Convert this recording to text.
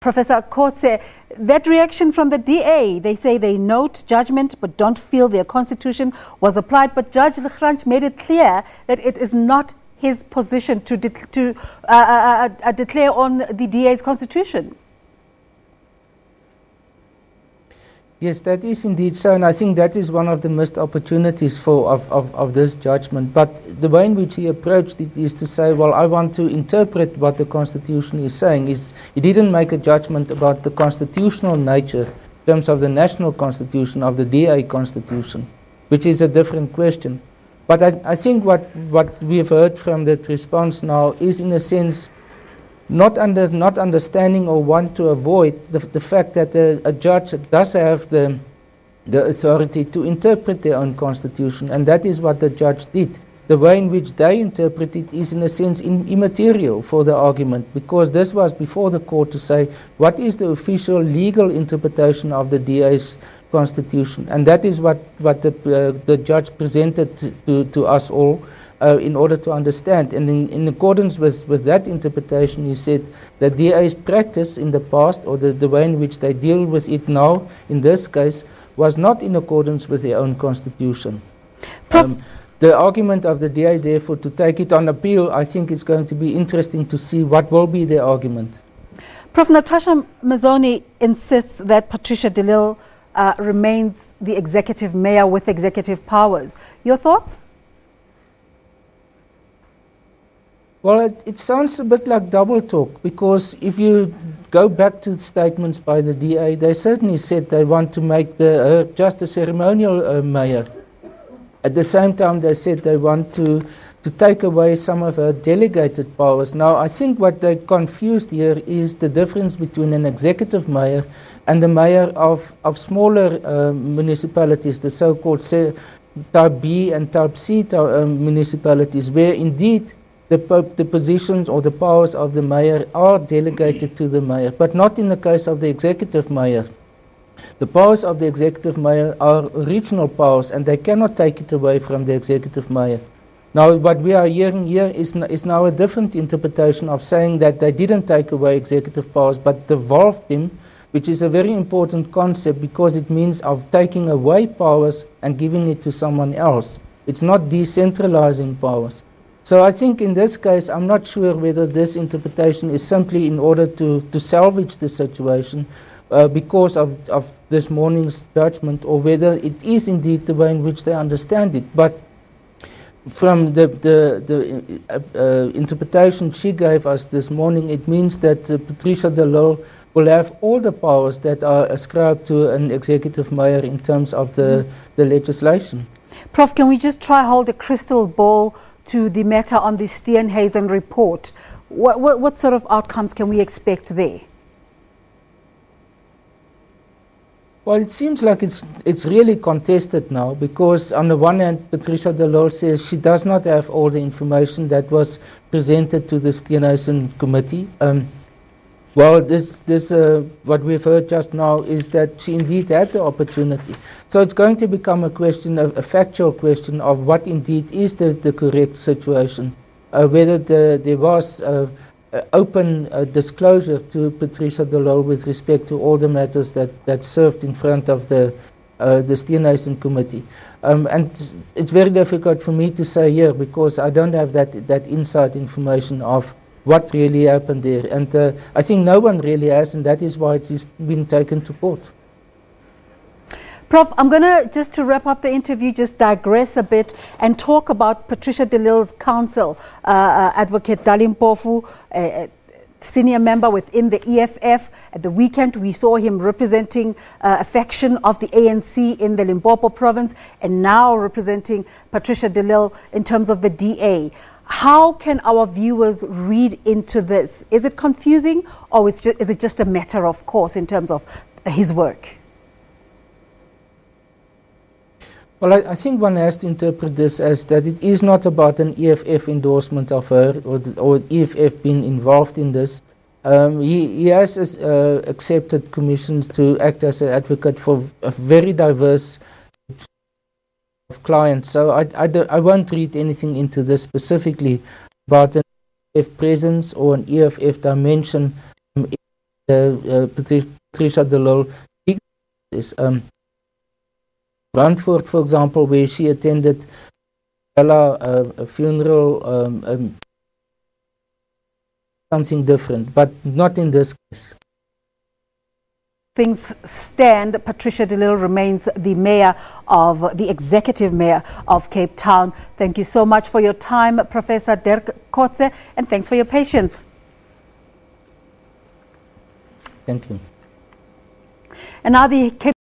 Professor Kotze, that reaction from the DA, they say they note judgment but don't feel their constitution was applied. But Judge Lekranch made it clear that it is not his position to declare on the DA's constitution. Yes, that is indeed so, and I think that is one of the missed opportunities of this judgment. But the way in which he approached it is to say, well, I want to interpret what the Constitution is saying. He didn't make a judgment about the constitutional nature in terms of the national constitution, of the DA constitution, which is a different question. But I think what we've heard from that response now is, in a sense, not understanding or want to avoid the fact that a judge does have the authority to interpret their own constitution, and that is what the judge did. The way in which they interpret it is, in a sense, immaterial for the argument, because this was before the court to say what is the official legal interpretation of the DA's constitution, and that is what the judge presented to us all. In order to understand, and in accordance with that interpretation, he said that DA's practice in the past, or the way in which they deal with it now, in this case, was not in accordance with their own constitution. The argument of the DA, therefore, to take it on appeal, I think it's going to be interesting to see what will be their argument. Prof. Natasha Mazzoni insists that Patricia de Lille remains the executive mayor with executive powers. Your thoughts? Well, it sounds a bit like double talk, because if you go back to statements by the DA, they certainly said they want to make her just a ceremonial mayor. At the same time, they said they want to take away some of her delegated powers. Now, I think what they confused here is the difference between an executive mayor and the mayor of smaller municipalities, the so-called Type B and Type C municipalities, where indeed the positions or the powers of the mayor are delegated to the mayor, but not in the case of the executive mayor. The powers of the executive mayor are regional powers, and they cannot take it away from the executive mayor. Now, what we are hearing here is now a different interpretation of saying that they didn't take away executive powers, but devolved them, which is a very important concept, because it means of taking away powers and giving it to someone else. It's not decentralizing powers. So I think in this case, I'm not sure whether this interpretation is simply in order to salvage the situation because of this morning's judgment, or whether it is indeed the way in which they understand it. But from the interpretation she gave us this morning, it means that Patricia de Lille will have all the powers that are ascribed to an executive mayor in terms of the legislation. Prof, can we just try hold a crystal ball to the matter on the Steenhuisen report? What sort of outcomes can we expect there? Well, it seems like it's really contested now, because on the one hand, Patricia de Lille says she does not have all the information that was presented to the Steenhuisen committee. Well, what we've heard just now is that she indeed had the opportunity. So it's going to become a question, a factual question of what indeed is the correct situation, whether there was open disclosure to Patricia de Lille with respect to all the matters that served in front of the Steenhuisen committee. And it's very difficult for me to say here, because I don't have that inside information of what really happened there. And I think no one really has, and that is why it's been taken to court. Prof, I'm going to, just to wrap up the interview, just digress a bit and talk about Patricia de Lille's counsel, Advocate Dalim Pofu, a senior member within the EFF. At the weekend, we saw him representing a faction of the ANC in the Limpopo province, and now representing Patricia de Lille in terms of the DA. How can our viewers read into this? Is it confusing, or is it just a matter of course in terms of his work? Well, I think one has to interpret this as that it is not about an EFF endorsement of her, or EFF being involved in this. He has accepted commissions to act as an advocate for a very diverse of clients. So I won't read anything into this specifically about an EFF presence or an EFF dimension Patricia de Lille is Brandfort, for example, where she attended a funeral, something different, but not in this case. Things stand, Patricia de Lille remains the executive mayor of Cape Town. Thank you so much for your time, Professor Dirk Kotze, and thanks for your patience. Thank you. And now the Cape